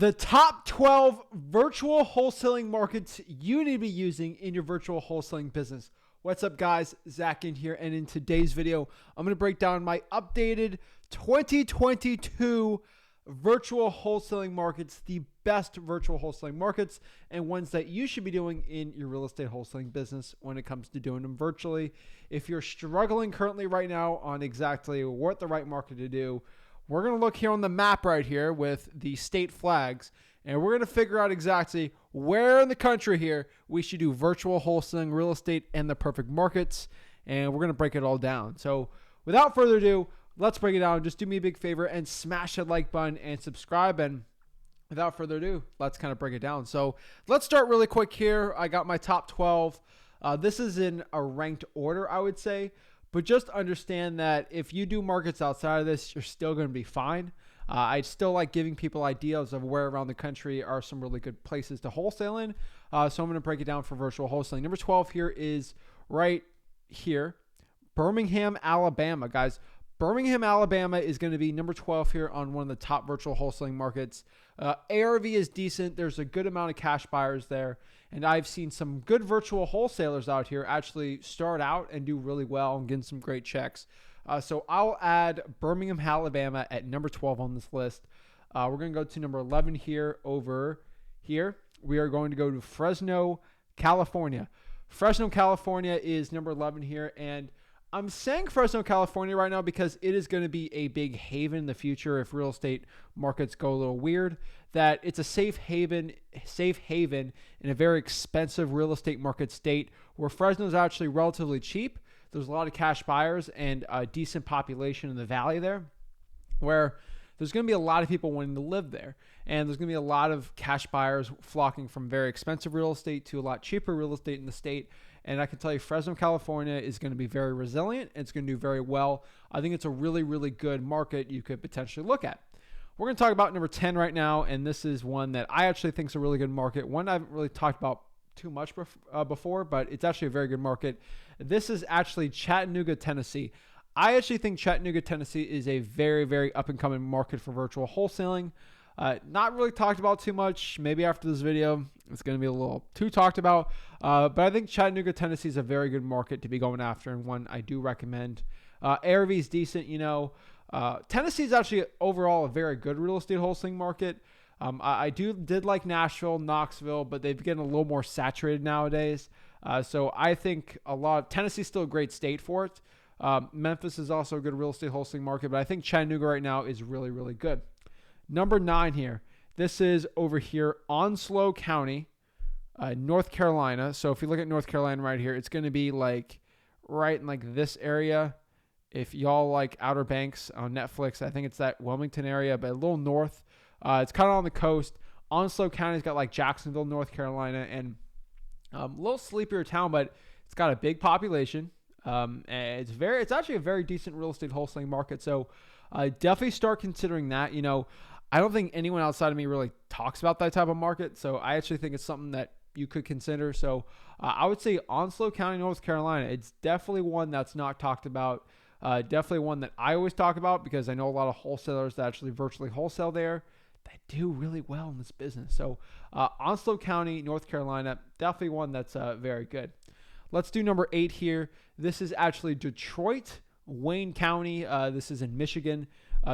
The top 12 virtual wholesaling markets you need to be using in your virtual wholesaling business. What's up, guys? Zach Ginn here, and in today's video, I'm going to break down my updated 2022 virtual wholesaling markets, the best virtual wholesaling markets, and ones that you should be doing in your real estate wholesaling business when it comes to doing them virtually. If you're struggling currently right now on exactly what the right market to do, we're going to look here on the map right here with the state flags, and we're going to figure out exactly where in the country here we should do virtual wholesaling, real estate, and the perfect markets, and we're going to break it all down. So without further ado, let's break it down. Just do me a big favor and smash that like button and subscribe, and without further ado, let's kind of break it down. So let's start really quick here. I got my top 12. This is in a ranked order, I would say. But just understand that if you do markets outside of this, you're still going to be fine. I still like giving people ideas of where around the country are some really good places to wholesale in. So I'm going to break it down for virtual wholesaling. Number 12 here is right here, Birmingham, Alabama. Guys, Birmingham, Alabama is going to be number 12 here on one of the top virtual wholesaling markets. ARV is decent. There's a good amount of cash buyers there. And I've seen some good virtual wholesalers out here actually start out and do really well and get some great checks. So I'll add Birmingham, Alabama at number 12 on this list. We're going to go to number 11 here over here. We are going to go to Fresno, California. Fresno, California is number 11 here. And I'm saying Fresno, California right now because it is going to be a big haven in the future if real estate markets go a little weird, that it's a safe haven in a very expensive real estate market state where Fresno is actually relatively cheap. There's a lot of cash buyers and a decent population in the valley there, where there's going to be a lot of people wanting to live there. And there's going to be a lot of cash buyers flocking from very expensive real estate to a lot cheaper real estate in the state. And I can tell you Fresno, California is going to be very resilient. It's going to do very well. I think it's a really, really good market you could potentially look at. We're going to talk about number 10 right now. And this is one that I actually think is a really good market. One I haven't really talked about too much before, but it's actually a very good market. This is actually Chattanooga, Tennessee. I actually think Chattanooga, Tennessee is a very, very up and coming market for virtual wholesaling. Not really talked about too much. Maybe after this video, it's going to be a little too talked about. But I think Chattanooga, Tennessee is a very good market to be going after, and one I do recommend. ARV is decent, Tennessee is actually overall a very good real estate wholesaling market. I did like Nashville, Knoxville, but they've getting a little more saturated nowadays. So I think Tennessee's still a great state for it. Memphis is also a good real estate wholesaling market, but I think Chattanooga right now is really, really good. Number 9 here. This is over here, Onslow County, North Carolina. So if you look at North Carolina right here, it's going to be like right in like this area. If y'all like Outer Banks on Netflix, I think it's that Wilmington area, but a little north. It's kind of on the coast. Onslow County's got like Jacksonville, North Carolina, and a little sleepier town, but it's got a big population. And it's actually a very decent real estate wholesaling market. So definitely start considering that. I don't think anyone outside of me really talks about that type of market. So I actually think it's something that you could consider. So I would say Onslow County, North Carolina, it's definitely one that's not talked about. Definitely one that I always talk about because I know a lot of wholesalers that actually virtually wholesale there that do really well in this business. So Onslow County, North Carolina, definitely one that's very good. Let's do number 8 here. This is actually Detroit, Wayne County. This is in Michigan.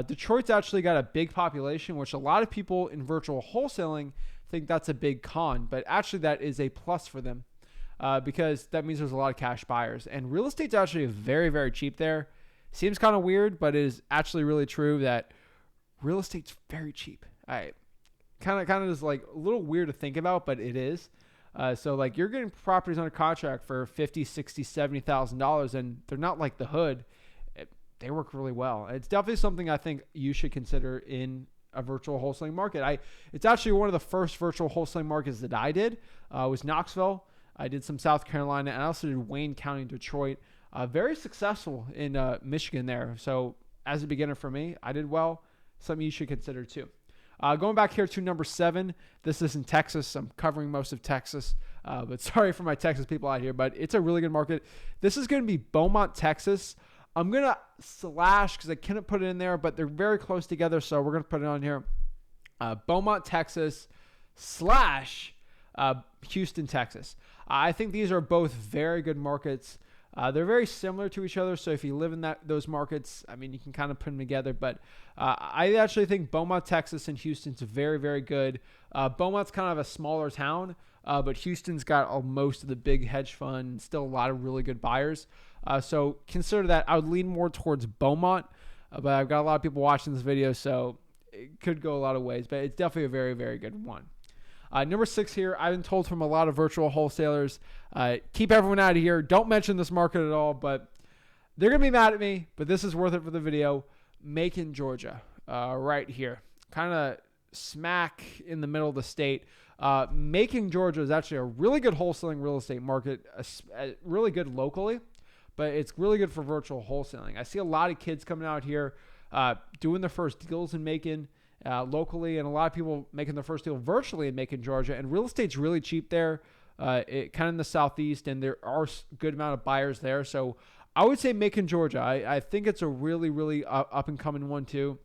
Detroit's actually got a big population, which a lot of people in virtual wholesaling think that's a big con, but actually that is a plus for them because that means there's a lot of cash buyers. And real estate's actually very, very cheap there. Seems kind of weird, but it is actually really true that real estate's very cheap. Kind of is like a little weird to think about, but it is. So like you're getting properties under contract for $50,000, $60,000, $70,000, and they're not like the hood. They work really well. It's definitely something I think you should consider in a virtual wholesaling market. It's actually one of the first virtual wholesaling markets that I did. Was Knoxville. I did some South Carolina, and I also did Wayne County, Detroit. Very successful in Michigan there. So as a beginner for me, I did well. Something you should consider too. Going back here to number 7, this is in Texas. I'm covering most of Texas, but sorry for my Texas people out here, but it's a really good market. This is going to be Beaumont, Texas. I'm going to slash because I couldn't put it in there, but they're very close together, so we're going to put it on here. Beaumont, Texas / Houston, Texas. I think these are both very good markets. They're very similar to each other, so if you live in those markets, I mean, you can kind of put them together. But I actually think Beaumont, Texas, and Houston's very, very good. Beaumont's kind of a smaller town, but Houston's got most of the big hedge fund, still a lot of really good buyers. So consider that. I would lean more towards Beaumont, but I've got a lot of people watching this video, so it could go a lot of ways. But it's definitely a very, very good one. Number 6 here, I've been told from a lot of virtual wholesalers, keep everyone out of here. Don't mention this market at all, but they're going to be mad at me, but this is worth it for the video. Macon, Georgia, right here. Kind of smack in the middle of the state. Macon, Georgia is actually a really good wholesaling real estate market, really good locally, but it's really good for virtual wholesaling. I see a lot of kids coming out here doing their first deals in Macon, locally, and a lot of people making their first deal virtually in Macon, Georgia. And real estate's really cheap there, kind of in the southeast, and there are a good amount of buyers there. So I would say Macon, Georgia. I think it's a really, really up and coming one too.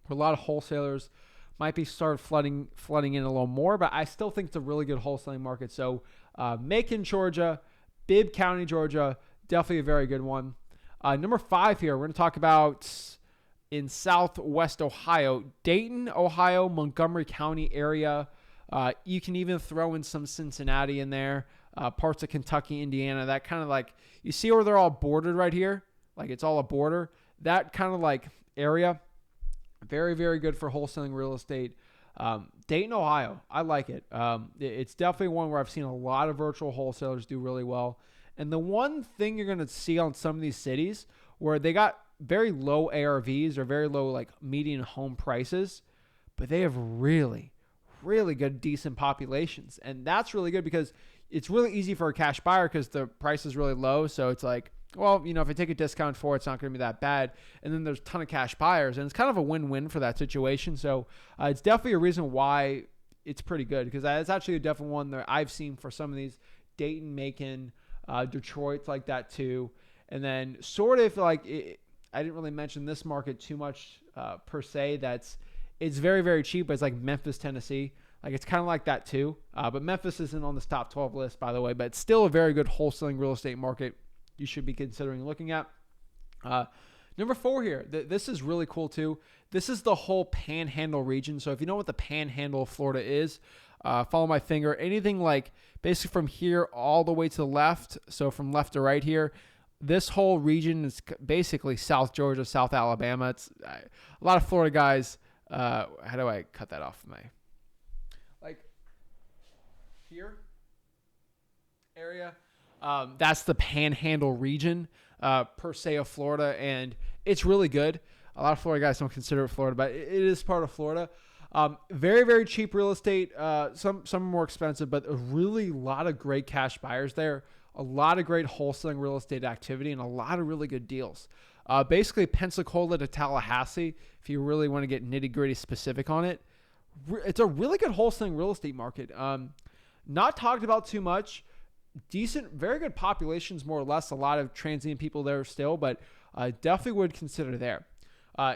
A lot of wholesalers might be flooding in a little more, but I still think it's a really good wholesaling market. So Macon, Georgia, Bibb County, Georgia, definitely a very good one. Number 5 here, we're going to talk about in southwest Ohio, Dayton, Ohio, Montgomery County area. You can even throw in some Cincinnati in there, parts of Kentucky, Indiana, that kind of like, you see where they're all bordered right here? Like it's all a border. That kind of like area, very, very good for wholesaling real estate. Dayton, Ohio, I like it. It's definitely one where I've seen a lot of virtual wholesalers do really well. And the one thing you're going to see on some of these cities where they got very low ARVs or very low like median home prices, but they have really, really good, decent populations. And that's really good because it's really easy for a cash buyer because the price is really low. So it's like, well, if I take a discount for it, it's not going to be that bad. And then there's a ton of cash buyers, and it's kind of a win-win for that situation. So it's definitely a reason why it's pretty good, because it's actually a definite one that I've seen for some of these. Dayton, Macon, Detroit's like that too. And then sort of like I didn't really mention this market too much per se. It's very, very cheap, but it's like Memphis, Tennessee. Like it's kind of like that too. But Memphis isn't on this top 12 list, by the way, but it's still a very good wholesaling real estate market you should be considering looking at. Number 4 here, this is really cool too. This is the whole panhandle region. So if you know what the panhandle of Florida is, follow my finger. Anything like basically from here all the way to the left, so from left to right here, this whole region is basically South Georgia, South Alabama. It's a lot of Florida guys. How do I cut that off of my, like here area? That's the panhandle region per se of Florida, and it's really good. A lot of Florida guys don't consider it Florida, but it is part of Florida. Very, very cheap real estate. Some are more expensive, but a really lot of great cash buyers there. A lot of great wholesaling real estate activity and a lot of really good deals. Basically, Pensacola to Tallahassee, if you really want to get nitty-gritty specific on it, it's a really good wholesaling real estate market. Not talked about too much. Decent, very good populations, more or less. A lot of transient people there still, but definitely would consider there.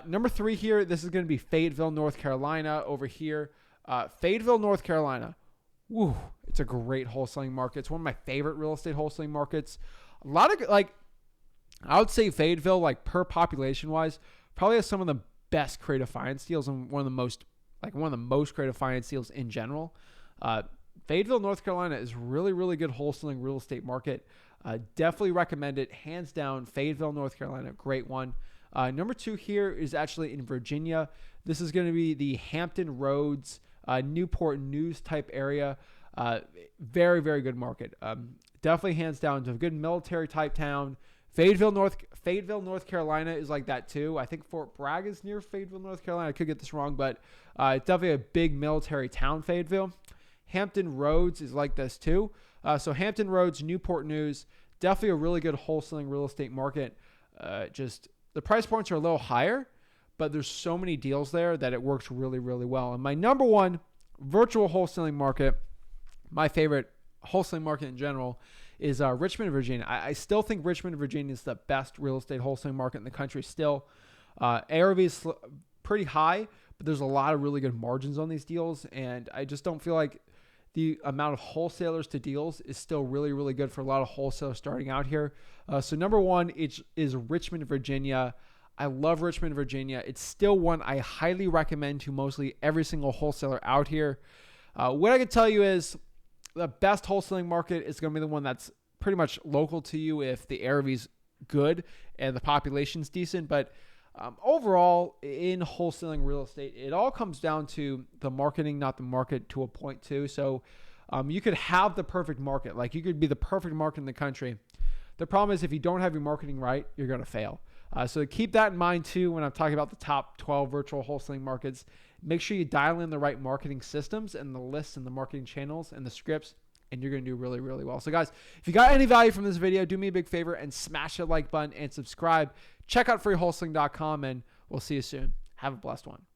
Number 3 here, this is going to be Fayetteville, North Carolina over here. Fayetteville, North Carolina. Woo, it's a great wholesaling market. It's one of my favorite real estate wholesaling markets. A lot of, like, I would say Fayetteville, like per population wise, probably has some of the best creative finance deals and one of the most creative finance deals in general. Fayetteville, North Carolina is really, really good wholesaling real estate market. Definitely recommend it. Hands down, Fayetteville, North Carolina, great one. Number 2 here is actually in Virginia. This is going to be the Hampton Roads, Newport News type area. Very, very good market. Definitely hands down to a good military type town. Fayetteville, North Carolina is like that too. I think Fort Bragg is near Fayetteville, North Carolina. I could get this wrong, but it's definitely a big military town, Fayetteville. Hampton Roads is like this too. So Hampton Roads, Newport News, definitely a really good wholesaling real estate market. Just the price points are a little higher, but there's so many deals there that it works really, really well. And my number 1 virtual wholesaling market, my favorite wholesaling market in general, is Richmond, Virginia. I still think Richmond, Virginia is the best real estate wholesaling market in the country still. ARV is pretty high, but there's a lot of really good margins on these deals. And I just don't feel like the amount of wholesalers to deals is still really, really good for a lot of wholesalers starting out here. So number one is Richmond, Virginia. I love Richmond, Virginia. It's still one I highly recommend to mostly every single wholesaler out here. What I can tell you is the best wholesaling market is going to be the one that's pretty much local to you if the area is good and the population's decent. But overall, in wholesaling real estate, it all comes down to the marketing, not the market, to a point too. So you could have the perfect market. Like, you could be the perfect market in the country. The problem is if you don't have your marketing right, you're going to fail. So keep that in mind too when I'm talking about the top 12 virtual wholesaling markets. Make sure you dial in the right marketing systems and the lists and the marketing channels and the scripts, and you're going to do really, really well. So guys, if you got any value from this video, do me a big favor and smash the like button and subscribe. Check out freewholesaling.com, and we'll see you soon. Have a blessed one.